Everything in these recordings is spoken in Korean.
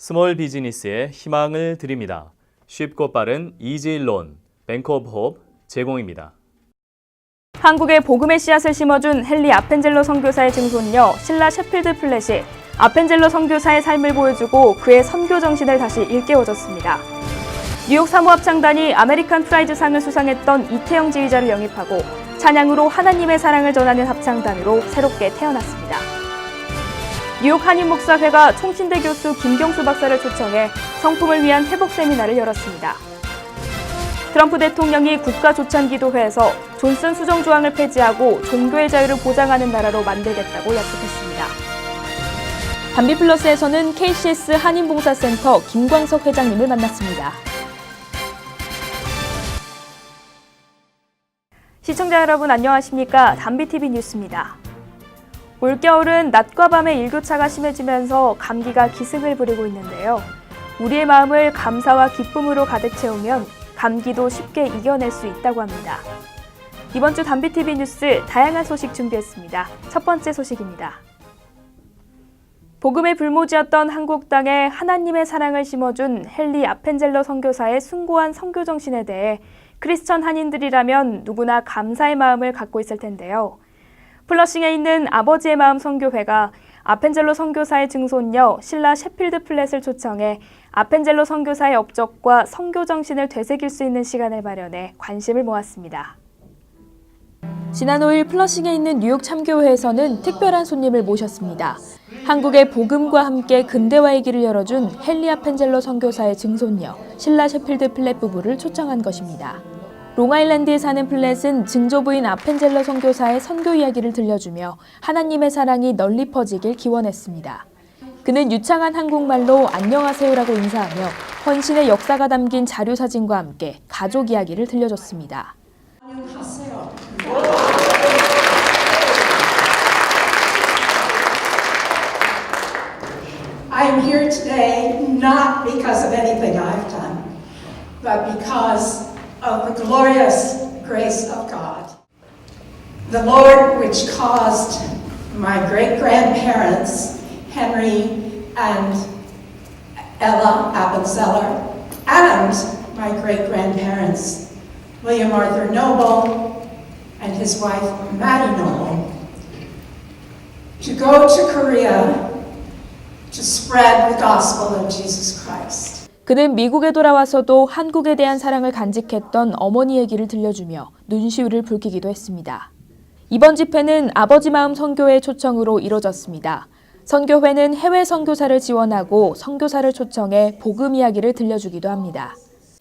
스몰 비즈니스의 희망을 드립니다. 쉽고 빠른 이지론, 뱅크 오브 홉 제공입니다. 한국에 복음의 씨앗을 심어준 헨리 아펜젤로 선교사의 증손녀 실라 셰필드 플랫이 아펜젤로 선교사의 삶을 보여주고 그의 선교 정신을 다시 일깨워줬습니다. 뉴욕 사모합창단이 아메리칸 프라이즈상을 수상했던 이태영 지휘자를 영입하고 찬양으로 하나님의 사랑을 전하는 합창단으로 새롭게 태어났습니다. 뉴욕 한인목사회가 총신대 교수 김경수 박사를 초청해 성품을 위한 회복 세미나를 열었습니다. 트럼프 대통령이 국가조찬기도회에서 존슨 수정조항을 폐지하고 종교의 자유를 보장하는 나라로 만들겠다고 약속했습니다. 담비플러스에서는 KCS 한인봉사센터 김광석 회장님을 만났습니다. 시청자 여러분 안녕하십니까? 담비TV 뉴스입니다. 올겨울은 낮과 밤의 일교차가 심해지면서 감기가 기승을 부리고 있는데요. 우리의 마음을 감사와 기쁨으로 가득 채우면 감기도 쉽게 이겨낼 수 있다고 합니다. 이번 주 담비TV 뉴스 다양한 소식 준비했습니다. 첫 번째 소식입니다. 복음의 불모지였던 한국 땅에 하나님의 사랑을 심어준 헨리 아펜젤로 선교사의 숭고한 선교 정신에 대해 크리스천 한인들이라면 누구나 감사의 마음을 갖고 있을 텐데요. 플러싱에 있는 아버지의 마음 선교회가 아펜젤로 선교사의 증손녀 실라 셰필드 플랫을 초청해 아펜젤로 선교사의 업적과 선교 정신을 되새길 수 있는 시간을 마련해 관심을 모았습니다. 지난 5일 플러싱에 있는 뉴욕 참교회에서는 특별한 손님을 모셨습니다. 한국의 복음과 함께 근대화의 길을 열어준 헨리 아펜젤로 선교사의 증손녀 실라 셰필드 플랫 부부를 초청한 것입니다. 롱아일랜드에 사는 플랫은 증조부인 아펜젤로 선교사의 선교 이야기를 들려주며 하나님의 사랑이 널리 퍼지길 기원했습니다. 그는 유창한 한국말로 안녕하세요라고 인사하며 헌신의 역사가 담긴 자료사진과 함께 가족 이야기를 들려줬습니다. 안녕하세요. I'm here today not because of anything I've done, but because of the glorious grace of God. The Lord which caused my great-grandparents, Henry and Ella Appenzeller, and my great-grandparents, William Arthur Noble and his wife, Maddie Noble, to go to Korea to spread the gospel of Jesus Christ. 그는 미국에 돌아와서도 한국에 대한 사랑을 간직했던 어머니 얘기를 들려주며 눈시울을 붉히기도 했습니다. 이번 집회는 아버지 마음 선교회 초청으로 이뤄졌습니다. 선교회는 해외 선교사를 지원하고 선교사를 초청해 복음 이야기를 들려주기도 합니다.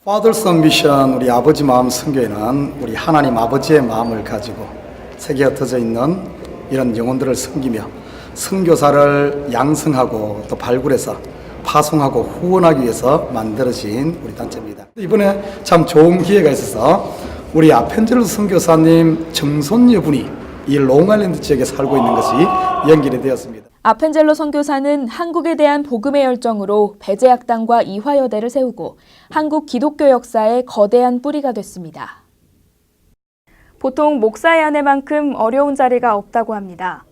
파더성 미션 우리 아버지 마음 선교회는 우리 하나님 아버지의 마음을 가지고 세계에 흩어져 있는 이런 영혼들을 섬기며 선교사를 양성하고 또 발굴해서 파송하고 후원하기 위해서 만들어진 우리 단체입니다. 이번에 참 좋은 기회가 있어서 우리 아펜젤로 선교사님 증손녀분이 이 롱아일랜드 지역에 살고 있는 것이 연결이 되었습니다. 아펜젤로 선교사는 한국에 대한 복음의 열정으로 배제학당과 이화여대를 세우고 한국 기독교 역사에 거대한 뿌리가 됐습니다. 보통 목사의 아내만큼 어려운 자리가 없다고 합니다.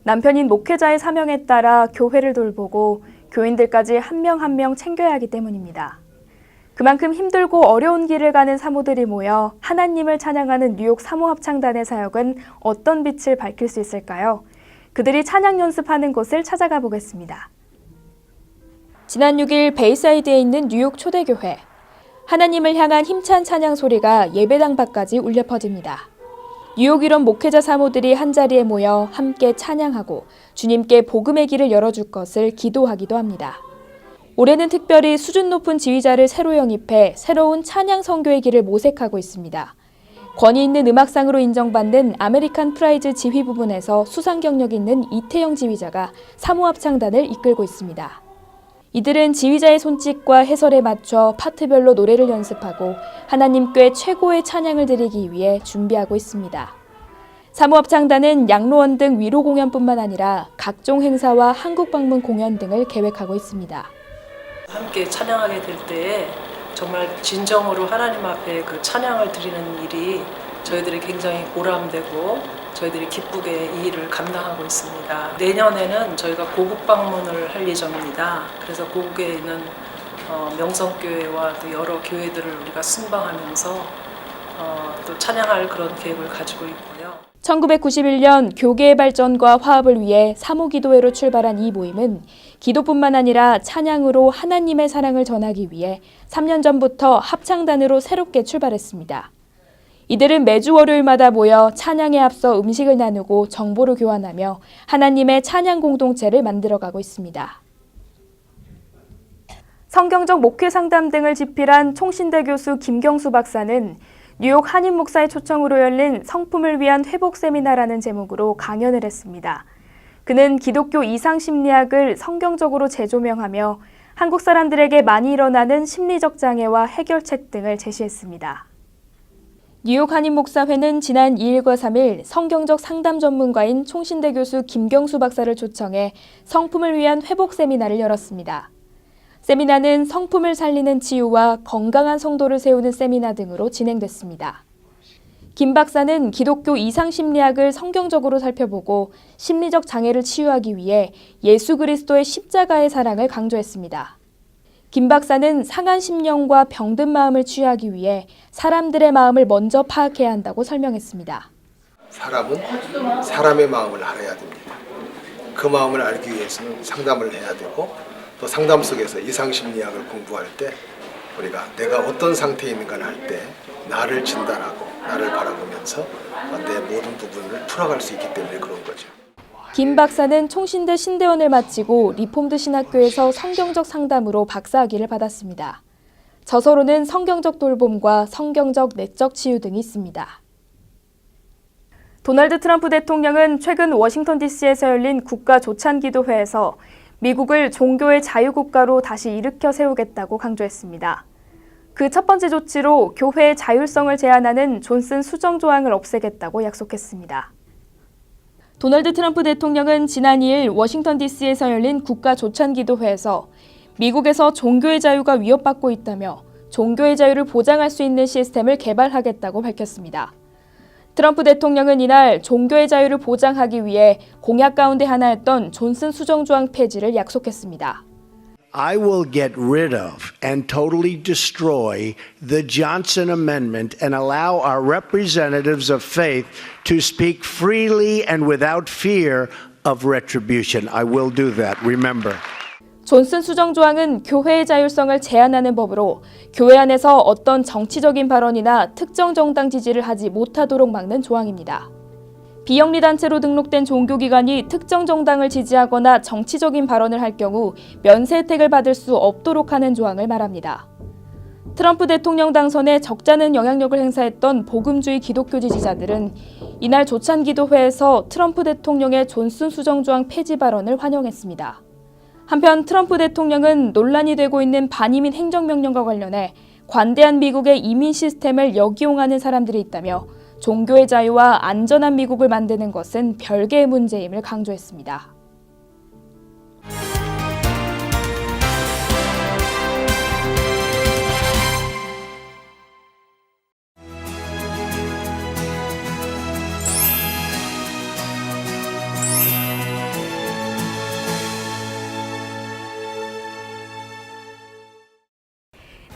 남편인 목회자의 사명에 따라 교회를 돌보고 교인들까지 한 명 한 명 챙겨야 하기 때문입니다. 그만큼 힘들고 어려운 길을 가는 사모들이 모여 하나님을 찬양하는 뉴욕 사모합창단의 사역은 어떤 빛을 밝힐 수 있을까요? 그들이 찬양 연습하는 곳을 찾아가 보겠습니다. 지난 6일 베이사이드에 있는 뉴욕 초대교회. 하나님을 향한 힘찬 찬양 소리가 예배당 밖까지 울려 퍼집니다. 뉴욕 일원 목회자 사모들이 한자리에 모여 함께 찬양하고 주님께 복음의 길을 열어줄 것을 기도하기도 합니다. 올해는 특별히 수준 높은 지휘자를 새로 영입해 새로운 찬양 선교의 길을 모색하고 있습니다. 권위 있는 음악상으로 인정받는 아메리칸 프라이즈 지휘 부분에서 수상 경력 있는 이태영 지휘자가 사모합창단을 이끌고 있습니다. 이들은 지휘자의 손짓과 해설에 맞춰 파트별로 노래를 연습하고 하나님께 최고의 찬양을 드리기 위해 준비하고 있습니다. 사모합창단은 양로원 등 위로 공연뿐만 아니라 각종 행사와 한국 방문 공연 등을 계획하고 있습니다. 함께 찬양하게 될 때에 정말 진정으로 하나님 앞에 그 찬양을 드리는 일이 저희들이 굉장히 보람되고 저희들이 기쁘게 이 일을 감당하고 있습니다. 내년에는 저희가 고국 방문을 할 예정입니다. 그래서 고국에 있는 명성교회와 또 여러 교회들을 우리가 순방하면서 또 찬양할 그런 계획을 가지고 있고요. 1991년 교계의 발전과 화합을 위해 사모기도회로 출발한 이 모임은 기도뿐만 아니라 찬양으로 하나님의 사랑을 전하기 위해 3년 전부터 합창단으로 새롭게 출발했습니다. 이들은 매주 월요일마다 모여 찬양에 앞서 음식을 나누고 정보를 교환하며 하나님의 찬양 공동체를 만들어가고 있습니다. 성경적 목회 상담 등을 집필한 총신대 교수 김경수 박사는 뉴욕 한인 목사의 초청으로 열린 성품을 위한 회복 세미나라는 제목으로 강연을 했습니다. 그는 기독교 이상 심리학을 성경적으로 재조명하며 한국 사람들에게 많이 일어나는 심리적 장애와 해결책 등을 제시했습니다. 뉴욕 한인 목사회는 지난 2일과 3일 성경적 상담 전문가인 총신대 교수 김경수 박사를 초청해 성품을 위한 회복 세미나를 열었습니다. 세미나는 성품을 살리는 치유와 건강한 성도를 세우는 세미나 등으로 진행됐습니다. 김 박사는 기독교 이상 심리학을 성경적으로 살펴보고 심리적 장애를 치유하기 위해 예수 그리스도의 십자가의 사랑을 강조했습니다. 김 박사는 상한 심령과 병든 마음을 치유하기 위해 사람들의 마음을 먼저 파악해야 한다고 설명했습니다. 사람은 사람의 마음을 알아야 됩니다. 그 마음을 알기 위해서는 상담을 해야 되고 또 상담 속에서 이상심리학을 공부할 때 우리가 내가 어떤 상태에 있는가를 알 때 나를 진단하고 나를 바라보면서 내 모든 부분을 풀어갈 수 있기 때문에 그런 거죠. 김 박사는 총신대 신대원을 마치고 리폼드 신학교에서 성경적 상담으로 박사학위를 받았습니다. 저서로는 성경적 돌봄과 성경적 내적 치유 등이 있습니다. 도널드 트럼프 대통령은 최근 워싱턴 DC에서 열린 국가조찬기도회에서 미국을 종교의 자유국가로 다시 일으켜 세우겠다고 강조했습니다. 그 첫 번째 조치로 교회의 자율성을 제한하는 존슨 수정 조항을 없애겠다고 약속했습니다. 도널드 트럼프 대통령은 지난 2일 워싱턴 DC에서 열린 국가조찬기도회에서 미국에서 종교의 자유가 위협받고 있다며 종교의 자유를 보장할 수 있는 시스템을 개발하겠다고 밝혔습니다. 트럼프 대통령은 이날 종교의 자유를 보장하기 위해 공약 가운데 하나였던 존슨 수정조항 폐지를 약속했습니다. I will get rid of and totally destroy the Johnson Amendment and allow our representatives of faith to speak freely and without fear of retribution. I will do that, remember. 존슨 수정조항은 교회의 자율성을 제한하는 법으로 교회 안에서 어떤 정치적인 발언이나 특정 정당 지지를 하지 못하도록 막는 조항입니다. 비영리 단체로 등록된 종교기관이 특정 정당을 지지하거나 정치적인 발언을 할 경우 면세 혜택을 받을 수 없도록 하는 조항을 말합니다. 트럼프 대통령 당선에 적잖은 영향력을 행사했던 복음주의 기독교 지지자들은 이날 조찬기도회에서 트럼프 대통령의 존슨 수정조항 폐지 발언을 환영했습니다. 한편 트럼프 대통령은 논란이 되고 있는 반이민 행정명령과 관련해 관대한 미국의 이민 시스템을 역이용하는 사람들이 있다며 종교의 자유와 안전한 미국을 만드는 것은 별개의 문제임을 강조했습니다.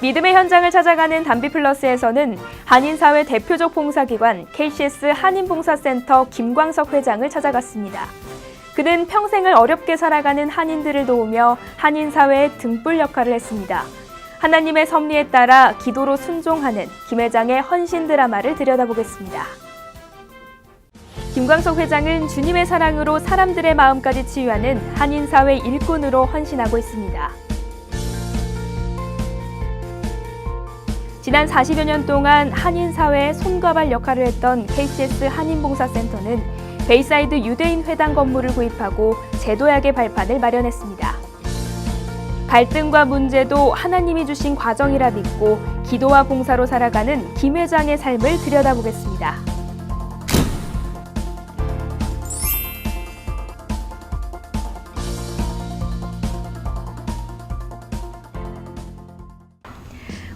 믿음의 현장을 찾아가는 담비플러스에서는 한인사회 대표적 봉사기관 KCS 한인봉사센터 김광석 회장을 찾아갔습니다. 그는 평생을 어렵게 살아가는 한인들을 도우며 한인사회의 등불 역할을 했습니다. 하나님의 섭리에 따라 기도로 순종하는 김 회장의 헌신 드라마를 들여다보겠습니다. 김광석 회장은 주님의 사랑으로 사람들의 마음까지 치유하는 한인사회 일꾼으로 헌신하고 있습니다. 지난 40여 년 동안 한인사회의 손과 발 역할을 했던 KCS 한인봉사센터는 베이사이드 유대인 회당 건물을 구입하고 제도약의 발판을 마련했습니다. 갈등과 문제도 하나님이 주신 과정이라 믿고 기도와 봉사로 살아가는 김 회장의 삶을 들여다보겠습니다.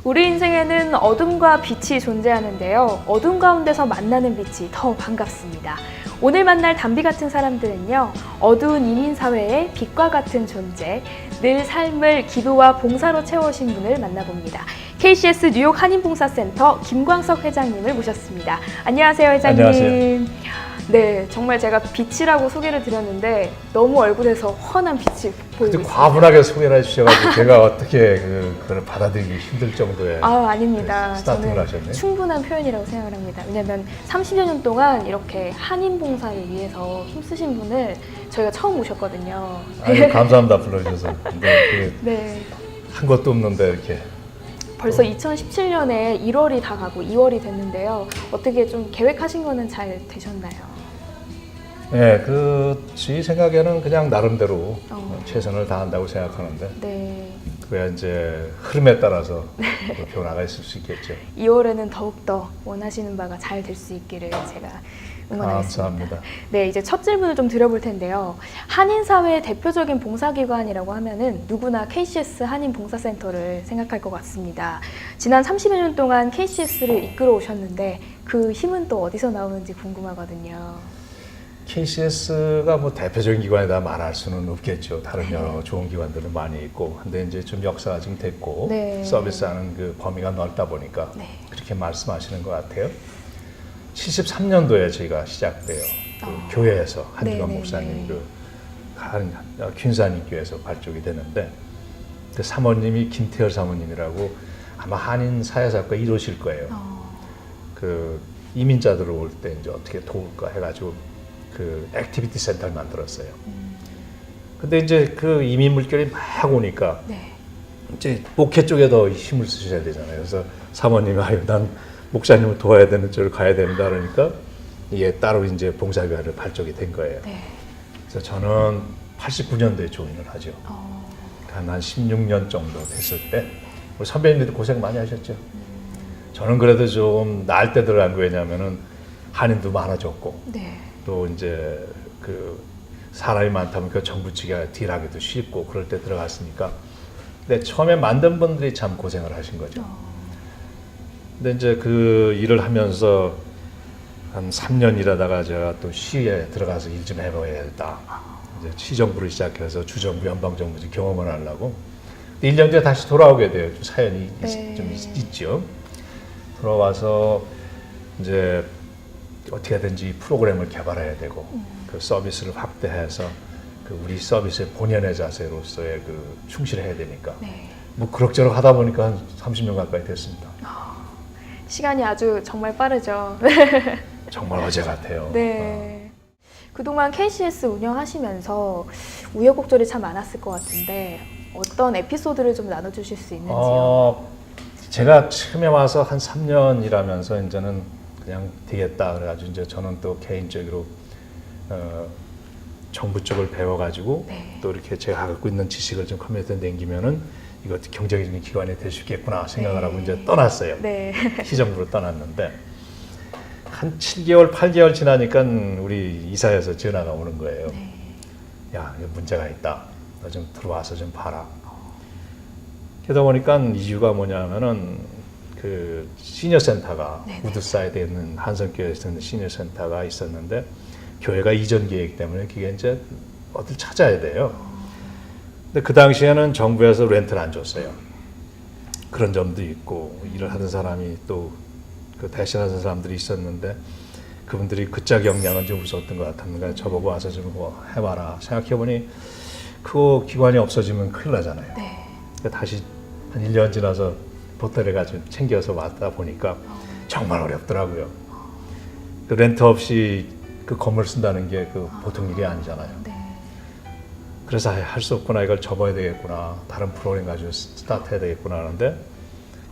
우리 인생에는 어둠과 빛이 존재하는데요. 어둠 가운데서 만나는 빛이 더 반갑습니다. 오늘 만날 담비 같은 사람들은요, 어두운 이민사회의 빛과 같은 존재, 늘 삶을 기도와 봉사로 채워오신 분을 만나봅니다. KCS 뉴욕 한인봉사센터 김광석 회장님을 모셨습니다. 안녕하세요, 회장님. 안녕하세요. 네, 정말 제가 빛이라고 소개를 드렸는데 너무 얼굴에서 환한 빛이 보이고 있습니다. 과분하게 소개를 해주셔가지고 제가 어떻게 그걸 받아들이기 힘들 정도의 아닙니다. 스타팅을 저는 하셨네요. 충분한 표현이라고 생각을 합니다. 왜냐하면 30여 년 동안 이렇게 한인 봉사를 위해서 힘쓰신 분을 저희가 처음 모셨거든요. 아유, 감사합니다, 불러주셔서. 근데 네. 한 것도 없는데 이렇게 벌써 2017년에 1월이 다 가고 2월이 됐는데요. 어떻게 좀 계획하신 거는 잘 되셨나요? 네, 제 생각에는 그냥 나름대로 최선을 다한다고 생각하는데 네. 그야 이제 흐름에 따라서 변화가 있을 수 있겠죠. 2월에는 더욱더 원하시는 바가 잘 될 수 있기를 제가 응원하겠습니다. 감사합니다. 네, 이제 첫 질문을 좀 드려볼 텐데요. 한인사회의 대표적인 봉사기관이라고 하면은 누구나 KCS 한인봉사센터를 생각할 것 같습니다. 지난 30여 년 동안 KCS를 이끌어 오셨는데 그 힘은 또 어디서 나오는지 궁금하거든요. KCS가 뭐 대표적인 기관이다 말할 수는 없겠죠. 다른 여러 좋은 기관들은 많이 있고, 근데 이제 좀 역사가 좀 됐고 네. 서비스하는 그 범위가 넓다 보니까 네. 그렇게 말씀하시는 것 같아요. 73년도에 저희가 시작돼요. 그 교회에서 한준원 네, 목사님 퀸사님 교회에서 발족이 되는데 그 사모님이 김태열 사모님이라고 아마 한인 사회사과 1호실 거예요. 그 이민자들 올 때 이제 어떻게 도울까 해가지고 그 액티비티 센터를 만들었어요. 근데 이제 그 이민 물결이 막 오니까 네. 이제 목회 쪽에 더 힘을 쓰셔야 되잖아요. 그래서 사모님이 난 목사님을 도와야 되는 쪽으로 가야 된다 그러니까 이게 따로 이제 봉사교회를 발족이 된 거예요. 네. 그래서 저는 89년도에 조인을 하죠. 한 16년 정도 됐을 때 우리 선배님들도 고생 많이 하셨죠. 저는 그래도 좀 나을 때 들어간 거 왜냐면은 한인도 많아졌고 네. 또 이제 그 사람이 많다면 그 정부 측에 딜하기도 쉽고 그럴 때 들어갔으니까. 근데 처음에 만든 분들이 참 고생을 하신 거죠. 근데 이제 그 일을 하면서 한 3년 일하다가 제가 또 시에 들어가서 일 좀 해봐야겠다. 이제 시정부를 시작해서 주정부, 연방정부 경험을 하려고. 1년 뒤에 다시 돌아오게 돼요. 좀 사연이 네. 좀 있죠. 돌아와서 이제 어떻게든지 프로그램을 개발해야 되고 그 서비스를 확대해서 그 우리 서비스의 본연의 자세로서의 그 충실해야 되니까 네. 뭐 그럭저럭 하다 보니까 한 30년 가까이 됐습니다. 시간이 아주 정말 빠르죠. 정말 어제 같아요. 네. 그동안 KCS 운영하시면서 우여곡절이 참 많았을 것 같은데 어떤 에피소드를 좀 나눠주실 수 있는지요? 제가 처음에 와서 한 3년 일하면서 이제는 그냥 되겠다 그래가지고 이제 저는 또 개인적으로 정부 쪽을 배워가지고 네. 또 이렇게 제가 갖고 있는 지식을 좀 컴퓨터에 남기면은 이것도 경제적인 기관이 될 수 있겠구나 생각을 하고 이제 떠났어요. 네. 시정부로 떠났는데 한 7개월, 8개월 지나니까 우리 이사에서 전화가 오는 거예요. 네. 야, 이거 문제가 있다. 너 좀 들어와서 좀 봐라. 그러다 보니까 이유가 뭐냐면은 그 시니어 센터가 우드사이드에 있는 한성교회에서 있는 시니어 센터가 있었는데 교회가 이전 계획 때문에 그게 이제 어딜 찾아야 돼요. 근데 그 당시에는 정부에서 렌트를 안 줬어요. 그런 점도 있고 일을 하던 사람이 또 그 대신하는 사람들이 있었는데 그분들이 그짝 역량은 좀 무서웠던 것 같았는데 저보고 와서 좀 뭐 해봐라. 생각해보니 그 기관이 없어지면 큰일 나잖아요. 네. 그러니까 다시 한 1년 지나서 보따리 가지고 챙겨서 왔다 보니까 정말 어렵더라고요. 그 렌트 없이 그 건물 쓴다는 게 그 보통 일이 아니잖아요. 네. 그래서 할 수 없구나, 이걸 접어야 되겠구나, 다른 프로그램 가지고 스타트해야 되겠구나 하는데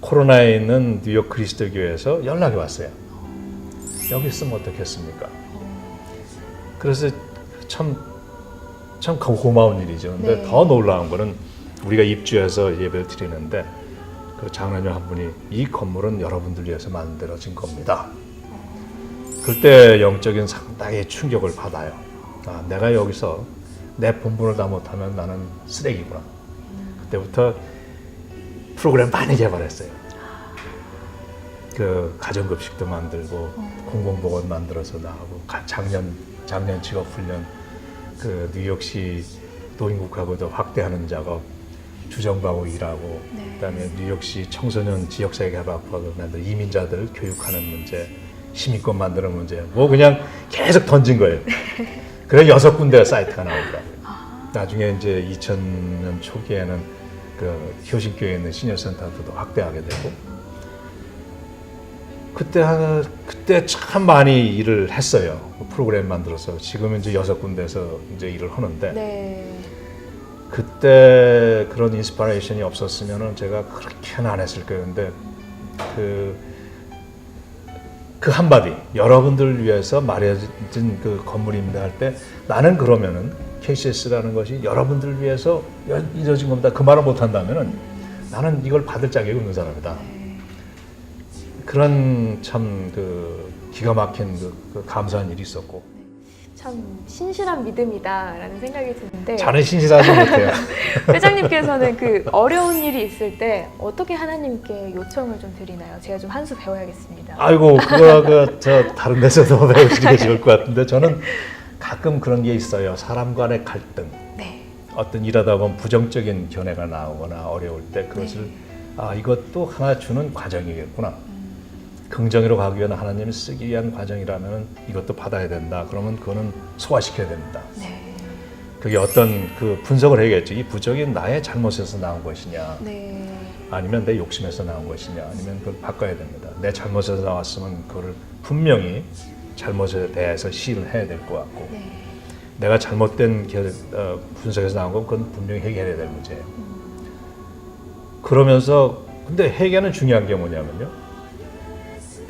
코로나에 있는 뉴욕 그리스도교회에서 연락이 왔어요. 여기 있으면 어떻겠습니까? 그래서 참 고마운 일이죠. 근데 네. 더 놀라운 거는 우리가 입주해서 예배를 드리는데 그 장로님 한 분이 이 건물은 여러분들 위해서 만들어진 겁니다. 그때 영적인 상당히 충격을 받아요. 아, 내가 여기서 내 본분을 다 못하면 나는 쓰레기구나. 그때부터 프로그램 많이 개발했어요. 그 가정급식도 만들고 공공보건 만들어서 나가고 작년 직업훈련 그 뉴욕시 노인국하고도 확대하는 작업 주정부하고 일하고 그다음에 뉴욕시 청소년 지역사회개발하고 이민자들 교육하는 문제 시민권 만드는 문제 뭐 그냥 계속 던진 거예요. 그래 6군데 사이트가 나오더라고요. 나중에 이제 2000년 초기에는 그 효신교회에 있는 시니어센터도 확대하게 되고 그때 참 많이 일을 했어요. 프로그램 만들어서 지금은 이제 6군데에서 이제 일을 하는데 네. 그때 그런 인스파레이션이 없었으면은 제가 그렇게는 안 했을 거예요. 근데 그 한마디 여러분들을 위해서 마련진 그 건물입니다 할 때 나는 그러면은 KCS라는 것이 여러분들을 위해서 이루어진 겁니다. 그 말을 못 한다면은 나는 이걸 받을 자격이 없는 사람이다. 그런 참 그 기가 막힌 그 감사한 일이 있었고 참 신실한 믿음이다라는 생각이 드는데 저는 신실하지 못해요. 회장님께서는 그 어려운 일이 있을 때 어떻게 하나님께 요청을 좀 드리나요? 제가 좀 한 수 배워야겠습니다. 아이고 그거 저 다른 데서도 배우시는 게 좋을 것 같은데 저는 가끔 그런 게 있어요. 사람 간의 갈등, 네. 어떤 일하다 보면 부정적인 견해가 나오거나 어려울 때 그것을 이것도 하나 주는 과정이겠구나. 긍정으로 가기 위한 하나님을 쓰기 위한 과정이라면 이것도 받아야 된다. 그러면 그거는 소화시켜야 됩니다. 네. 그게 어떤 그 분석을 해야겠죠. 이 부정이 나의 잘못에서 나온 것이냐, 네. 아니면 내 욕심에서 나온 것이냐, 아니면 그걸 바꿔야 됩니다. 내 잘못에서 나왔으면 그걸 분명히 잘못에 대해서 시인을 해야 될 것 같고, 네. 내가 잘못된 분석에서 나온 건 그건 분명히 해결해야 될 문제예요. 그러면서 근데 해결은 중요한 게 뭐냐면요.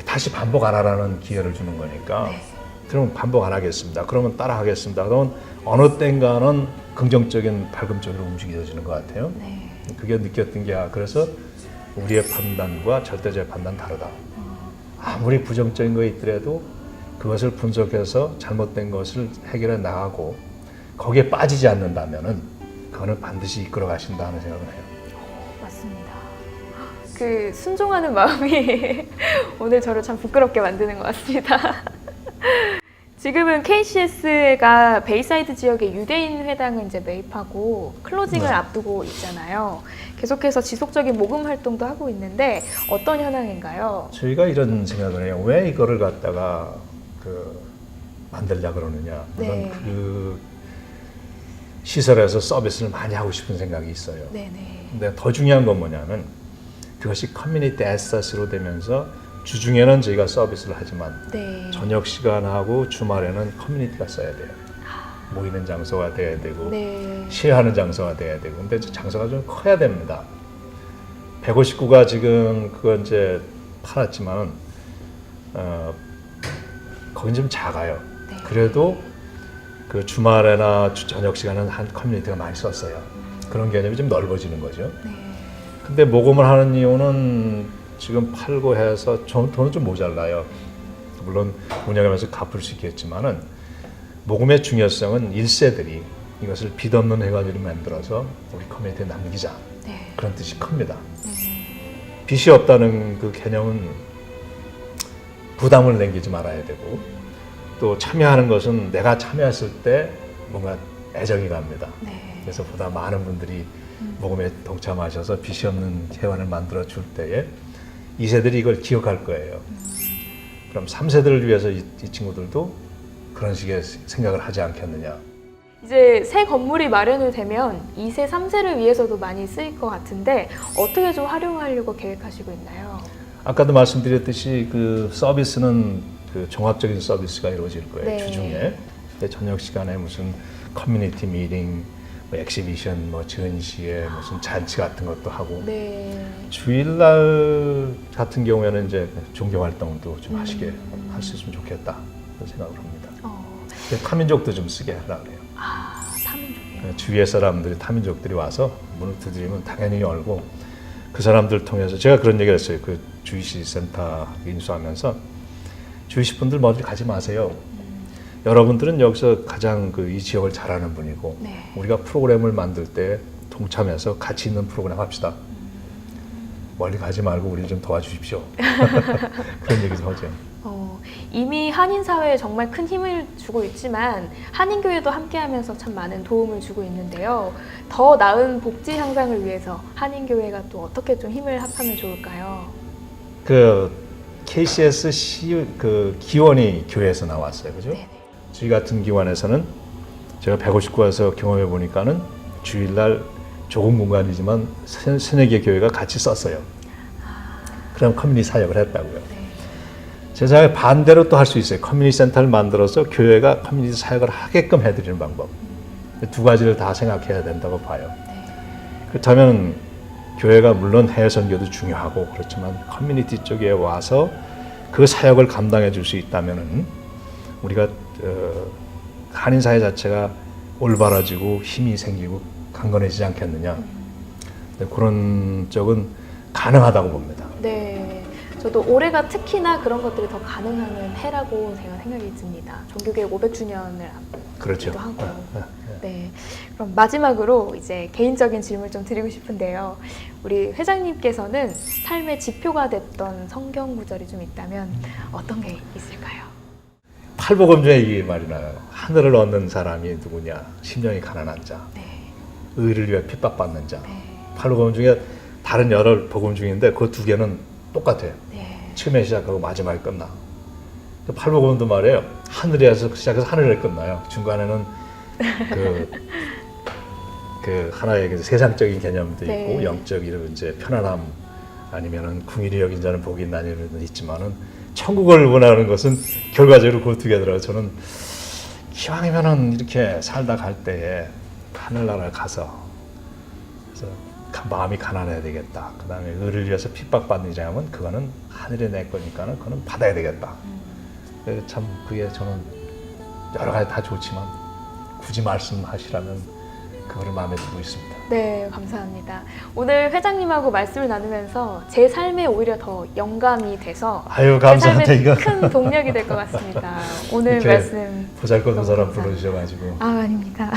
다시 반복 안 하라는 기회를 주는 거니까 그러면 반복 안 하겠습니다. 그러면 따라 하겠습니다. 그러면 어느 땐가는 긍정적인 밝음 쪽으로 움직여지는 것 같아요. 네. 그게 느꼈던 게 그래서 우리의 판단과 절대적인 판단 다르다. 아무리 부정적인 거 있더라도 그것을 분석해서 잘못된 것을 해결해 나가고 거기에 빠지지 않는다면은 그거는 반드시 이끌어 가신다 하는 생각을 해요. 맞습니다. 그 순종하는 마음이 오늘 저를 참 부끄럽게 만드는 것 같습니다. 지금은 KCS가 베이사이드 지역의 유대인 회당을 이제 매입하고 클로징을 앞두고 있잖아요. 계속해서 지속적인 모금 활동도 하고 있는데 어떤 현황인가요? 저희가 이런 생각을 해요. 왜 이거를 갖다가 만들려고 그러느냐. 물론 그 시설에서 서비스를 많이 하고 싶은 생각이 있어요. 네네. 근데 더 중요한 건 뭐냐면 그것이 커뮤니티 에셋으로 되면서 주중에는 저희가 서비스를 하지만 저녁 시간하고 주말에는 커뮤니티가 써야 돼요. 모이는 장소가 돼야 되고 시해하는 장소가 돼야 되고 근데 장소가 좀 커야 됩니다. 159가 지금 그건 이제 팔았지만 거긴 좀 작아요. 그래도 그 주말에나 저녁 시간은 한 커뮤니티가 많이 썼어요. 그런 개념이 좀 넓어지는 거죠. 근데 모금을 하는 이유는 지금 팔고 해서 돈은 좀 모자라요. 물론 운영하면서 갚을 수 있겠지만은 모금의 중요성은 1세들이 이것을 빚 없는 회관으로 만들어서 우리 커뮤니티에 남기자. 그런 뜻이 큽니다. 빚이 없다는 그 개념은 부담을 남기지 말아야 되고 또 참여하는 것은 내가 참여했을 때 뭔가 애정이 갑니다. 그래서 보다 많은 분들이 모금에 동참하셔서 빚이 없는 회관을 만들어 줄 때에 2세들이 이걸 기억할 거예요. 그럼 3세들을 위해서 이 친구들도 그런 식의 생각을 하지 않겠느냐. 이제 새 건물이 마련이 되면 2세, 3세를 위해서도 많이 쓰일 것 같은데 어떻게 좀 활용하려고 계획하시고 있나요? 아까도 말씀드렸듯이 그 서비스는 그 종합적인 서비스가 이루어질 거예요. 주중에. 저녁 시간에 무슨 커뮤니티 미팅, 뭐 엑시비션, 뭐 전시회, 무슨 잔치 같은 것도 하고 주일날 같은 경우에는 이제 종교 활동도 좀 하시게 할 수 있으면 좋겠다 그런 생각을 합니다. 타민족도 좀 쓰게 하려고 해요. 타민족이요? 주위의 사람들이 타민족들이 와서 문을 두드리면 당연히 열고 그 사람들 통해서 제가 그런 얘기를 했어요. 그 주이시 센터 인수하면서 주이시 분들 먼저 가지 마세요. 여러분들은 여기서 가장 이 지역을 잘 아는 분이고 우리가 프로그램을 만들 때 동참해서 같이 있는 프로그램 합시다. 멀리 가지 말고 우리 좀 도와주십시오. 그런 얘기 좀 하죠. 이미 한인 사회에 정말 큰 힘을 주고 있지만 한인교회도 함께하면서 참 많은 도움을 주고 있는데요. 더 나은 복지 향상을 위해서 한인교회가 또 어떻게 좀 힘을 합하면 좋을까요? 그 KCS 그 기원이 교회에서 나왔어요, 그죠? 네네. 저희 같은 기관에서는 제가 150구 와서 경험해 보니까는 주일날 조금 공간이지만 세네 개 교회가 같이 썼어요. 그럼 커뮤니티 사역을 했다고요. 제 생각에 반대로 또 할 수 있어요. 커뮤니티 센터를 만들어서 교회가 커뮤니티 사역을 하게끔 해드리는 방법. 두 가지를 다 생각해야 된다고 봐요. 그렇다면 교회가 물론 해외 선교도 중요하고 그렇지만 커뮤니티 쪽에 와서 그 사역을 감당해 줄 수 있다면은 우리가 한인 사회 자체가 올바라지고 힘이 생기고 강건해지지 않겠느냐. 그런 쪽은 가능하다고 봅니다. 네. 저도 올해가 특히나 그런 것들이 더 가능한 해라고 제가 생각이 듭니다. 종교개혁 500주년을 그렇죠. 앞두기도 하고. 네. 그럼 마지막으로 이제 개인적인 질문을 좀 드리고 싶은데요. 우리 회장님께서는 삶의 지표가 됐던 성경 구절이 좀 있다면 어떤 게 있을까요? 팔복음 중에 이게 말이 나요. 하늘을 얻는 사람이 누구냐? 심령이 가난한 자. 네. 의를 위해 핍박받는 자. 네. 팔복음 중에 다른 여러 복음 중인데 그 두 개는 똑같아요. 네. 처음에 시작하고 마지막에 끝나. 팔복음도 말이에요. 하늘에서 시작해서 하늘에 끝나요. 중간에는 그 하나의 세상적인 개념도 네. 있고 영적인 이제 편안함 아니면은 궁일이 여긴 자는 복이 있나니 이런 건 있지만은 천국을 원하는 것은 결과적으로 그 두 개더라고요. 저는 기왕이면은 이렇게 살다 갈 때에 하늘나라를 가서 그래서 마음이 가난해야 되겠다. 그 다음에 의를 위해서 핍박받는 자면 그거는 하늘에 내 거니까는 그거는 받아야 되겠다. 참 그게 저는 여러 가지 다 좋지만 굳이 말씀하시라면 그거를 마음에 두고 있습니다. 네, 감사합니다. 오늘 회장님하고 말씀을 나누면서 제 삶에 오히려 더 영감이 돼서 아유, 제 감사합니다. 삶에 이거 큰 동력이 될 것 같습니다. 오늘 말씀 보잘것없는 너무 사람 감사합니다. 불러주셔가지고 아닙니다.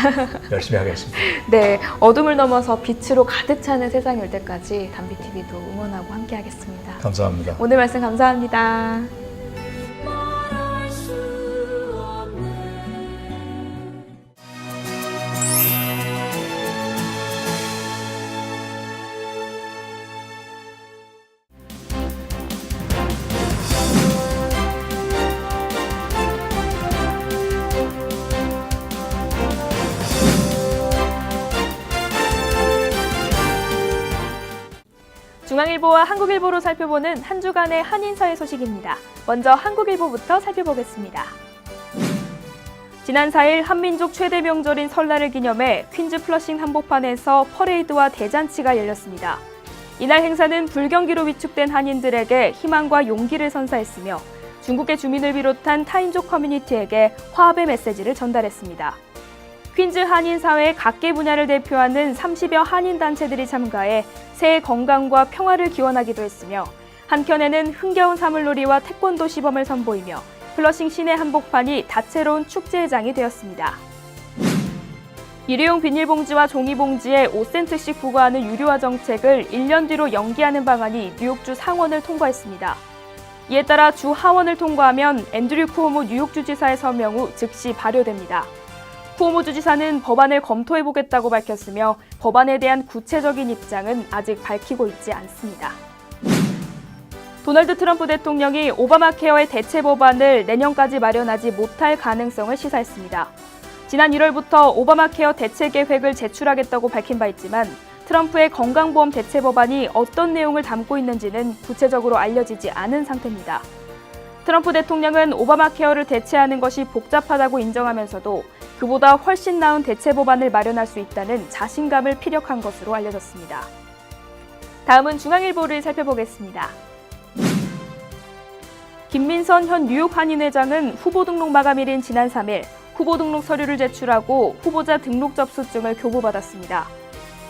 열심히 하겠습니다. 네, 어둠을 넘어서 빛으로 가득 차는 세상이 올 때까지 담비TV도 응원하고 함께하겠습니다. 감사합니다. 오늘 말씀 감사합니다. 중앙일보와 한국일보로 살펴보는 한 주간의 한인사회 소식입니다. 먼저 한국일보부터 살펴보겠습니다. 지난 4일 한민족 최대 명절인 설날을 기념해 퀸즈 플러싱 한복판에서 퍼레이드와 대잔치가 열렸습니다. 이날 행사는 불경기로 위축된 한인들에게 희망과 용기를 선사했으며 중국의 주민을 비롯한 타인족 커뮤니티에게 화합의 메시지를 전달했습니다. 퀸즈 한인사회 각계 분야를 대표하는 30여 한인단체들이 참가해 새해 건강과 평화를 기원하기도 했으며 한켠에는 흥겨운 사물놀이와 태권도 시범을 선보이며 플러싱 시내 한복판이 다채로운 축제의 장이 되었습니다. 일회용 비닐봉지와 종이봉지에 5센트씩 부과하는 유료화 정책을 1년 뒤로 연기하는 방안이 뉴욕주 상원을 통과했습니다. 이에 따라 주 하원을 통과하면 앤드류 쿠오모 뉴욕주 지사의 서명 후 즉시 발효됩니다. 쿠오모 주지사는 법안을 검토해보겠다고 밝혔으며 법안에 대한 구체적인 입장은 아직 밝히고 있지 않습니다. 도널드 트럼프 대통령이 오바마 케어의 대체 법안을 내년까지 마련하지 못할 가능성을 시사했습니다. 지난 1월부터 오바마 케어 대체 계획을 제출하겠다고 밝힌 바 있지만 트럼프의 건강보험 대체 법안이 어떤 내용을 담고 있는지는 구체적으로 알려지지 않은 상태입니다. 트럼프 대통령은 오바마 케어를 대체하는 것이 복잡하다고 인정하면서도 그보다 훨씬 나은 대체 법안을 마련할 수 있다는 자신감을 피력한 것으로 알려졌습니다. 다음은 중앙일보를 살펴보겠습니다. 김민선 현 뉴욕 한인회장은 후보 등록 마감일인 지난 3일 후보 등록 서류를 제출하고 후보자 등록 접수증을 교부받았습니다.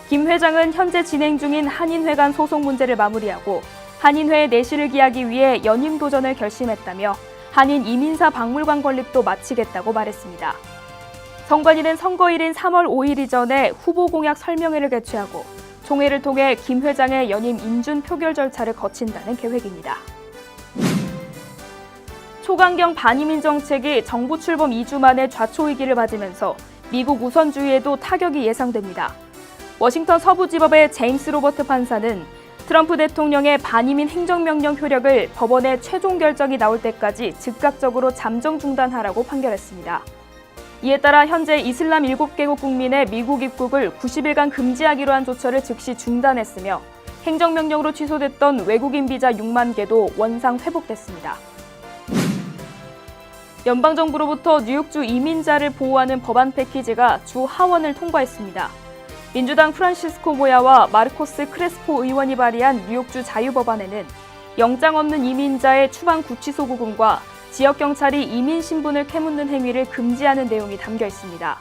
김 회장은 현재 진행 중인 한인회 간 소송 문제를 마무리하고 한인회의 내실을 기하기 위해 연임 도전을 결심했다며 한인 이민사 박물관 건립도 마치겠다고 말했습니다. 선관위는 선거일인 3월 5일 이전에 후보 공약 설명회를 개최하고 총회를 통해 김 회장의 연임 인준 표결 절차를 거친다는 계획입니다. 초강경 반이민 정책이 정부 출범 2주 만에 좌초위기를 맞으면서 미국 우선주의에도 타격이 예상됩니다. 워싱턴 서부지법의 제임스 로버트 판사는 트럼프 대통령의 반이민 행정명령 효력을 법원의 최종 결정이 나올 때까지 즉각적으로 잠정 중단하라고 판결했습니다. 이에 따라 현재 이슬람 7개국 국민의 미국 입국을 90일간 금지하기로 한 조처를 즉시 중단했으며 행정명령으로 취소됐던 외국인 비자 6만 개도 원상 회복됐습니다. 연방정부로부터 뉴욕주 이민자를 보호하는 법안 패키지가 주 하원을 통과했습니다. 민주당 프란시스코 모야와 마르코스 크레스포 의원이 발의한 뉴욕주 자유법안에는 영장 없는 이민자의 추방 구치소 구금과 지역경찰이 이민 신분을 캐묻는 행위를 금지하는 내용이 담겨 있습니다.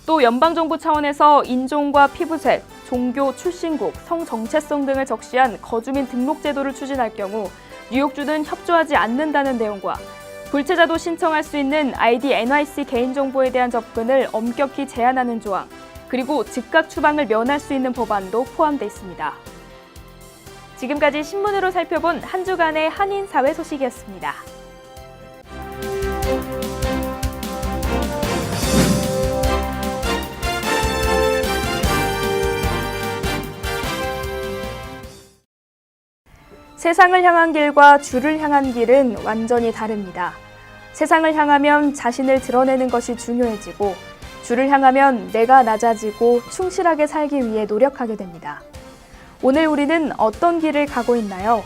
또 연방정부 차원에서 인종과 피부색, 종교, 출신국, 성 정체성 등을 적시한 거주민 등록 제도를 추진할 경우 뉴욕주는 협조하지 않는다는 내용과 불체자도 신청할 수 있는 ID NYC 개인정보에 대한 접근을 엄격히 제한하는 조항, 그리고 즉각 추방을 면할 수 있는 법안도 포함되어 있습니다. 지금까지 신문으로 살펴본 한 주간의 한인 사회 소식이었습니다. 세상을 향한 길과 주를 향한 길은 완전히 다릅니다. 세상을 향하면 자신을 드러내는 것이 중요해지고 주를 향하면 내가 낮아지고 충실하게 살기 위해 노력하게 됩니다. 오늘 우리는 어떤 길을 가고 있나요?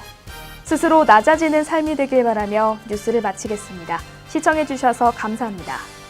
스스로 낮아지는 삶이 되길 바라며 뉴스를 마치겠습니다. 시청해주셔서 감사합니다.